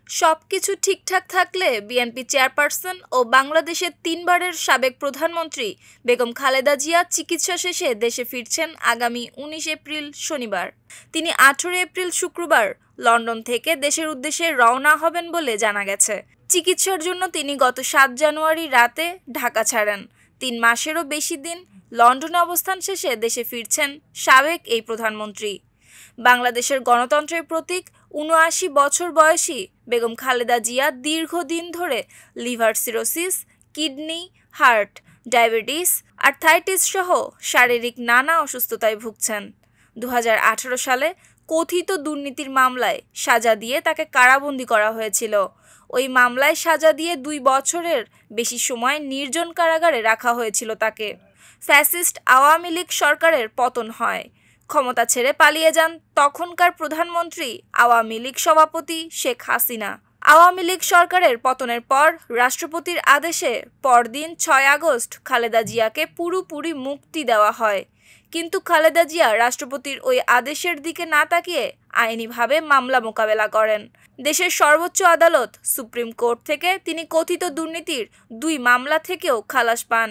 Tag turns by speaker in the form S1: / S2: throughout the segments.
S1: সবকিছু ঠিকঠাক থাকলে বিএনপি চেয়ারপারসন ও বাংলাদেশের ৩বারের সাবেক প্রধানমন্ত্রী বেগম খালেদা জিয়া চিকিৎসা শেষে দেশে ফিরছেন আগামী ১৯ এপ্রিল শনিবার। তিনি ১৮ এপ্রিল শুক্রবার লন্ডন থেকে দেশের উদ্দেশ্যে রওনা হবেন বলে জানা গেছে। চিকিৎসার জন্য তিনি গত ৭ জানুয়ারি রাতে ঢাকা ছাড়েন। ৩ মাসেরও বেশি দিন লন্ডনে অবস্থান শেষে দেশে ফিরছেন সাবেক এই প্রধানমন্ত্রী। বাংলাদেশের গণতন্ত্রের প্রতীক ৭৯ বছর বয়সী বেগম খালেদা জিয়া দীর্ঘদিন ধরে liver cirrhosis, kidney, heart, diabetes, arthritis সহ শারীরিক নানা অসুস্থতায় ভুগছেন। ২০১৮ সালে কথিত দুর্নীতির মামলায় সাজা দিয়ে তাকে কারাবন্দী করা হয়েছিল। ওই মামলায় সাজা দিয়ে ২ বছরের বেশি সময় নির্জন কারাগারে রাখা হয়েছিল তাকে। ফ্যাসিস্ট আওয়ামী লীগ সরকারের পতন হয়। ক্ষমতা ছেড়ে পালিয়ে যান তখনকার প্রধানমন্ত্রী আওয়ামী লীগ সভাপতি শেখ হাসিনা। আওয়ামী লীগ সরকারের পতনের পর রাষ্ট্রপতির আদেশে পরদিন ৬ আগস্ট খালেদা জিয়াকে পুরোপুরি মুক্তি দেওয়া হয়। কিন্তু খালেদা জিয়া রাষ্ট্রপতির ওই আদেশের দিকে না তাকিয়ে আইনিভাবে মামলা মোকাবেলা করেন। দেশের সর্বোচ্চ আদালত সুপ্রিম কোর্ট থেকে তিনি কথিত দুর্নীতির ২ মামলা থেকেও খালাস পান।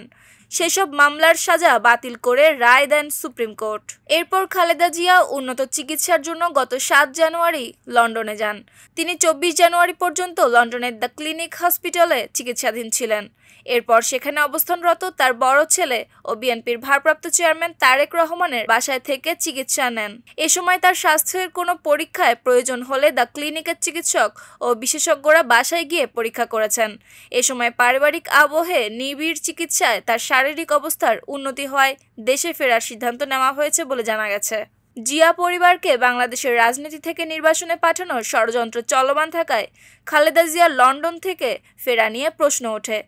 S1: সেসব মামলার সাজা বাতিল করে রায় দেন সুপ্রিম কোর্ট। এরপর খালেদা জিয়া উন্নত চিকিৎসার জন্য গত ৭ জানুয়ারি লন্ডনে যান। তিনি ২৪ জানুয়ারি পর্যন্ত লন্ডনের দ্য ক্লিনিক হসপিটালে চিকিৎসাধীন ছিলেন। এরপর সেখানে অবস্থানরত তার বড় ছেলে ও বিএনপির ভারপ্রাপ্ত চেয়ারম্যান তারেক রহমানের বাসায় থেকে চিকিৎসা নেন। এ সময় তার স্বাস্থ্যের কোনো পরীক্ষায় প্রয়োজন হলে দ্য ক্লিনিকের চিকিৎসক ও বিশেষজ্ঞরা বাসায় গিয়ে পরীক্ষা করেছেন। এ সময় পারিবারিক আবহে নিবিড় চিকিৎসায় তার শারীরিক অবস্থার উন্নতি হওয়ায় দেশে ফেরার সিদ্ধান্ত নেওয়া হয়েছে বলে জানা গেছে। জিয়া পরিবারকে বাংলাদেশের রাজনীতি থেকে নির্বাসনে পাঠানোর ষড়যন্ত্র চলমান থাকায় খালেদা জিয়া লন্ডন থেকে ফেরা নিয়ে প্রশ্ন ওঠে।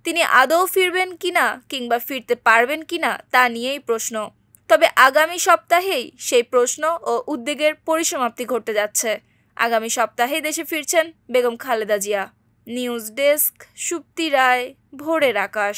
S1: তিনি আদৌ ফিরবেন কিনা কিংবা ফিরতে পারবেন কিনা তা নিয়েই প্রশ্ন। তবে আগামী সপ্তাহেই সেই প্রশ্ন ও উদ্বেগের পরিসমাপ্তি ঘটতে যাচ্ছে। আগামী সপ্তাহেই দেশে ফিরছেন বেগম খালেদা জিয়া। নিউজ ডেস্ক, সুপ্তি রায়, ভোরের আকাশ।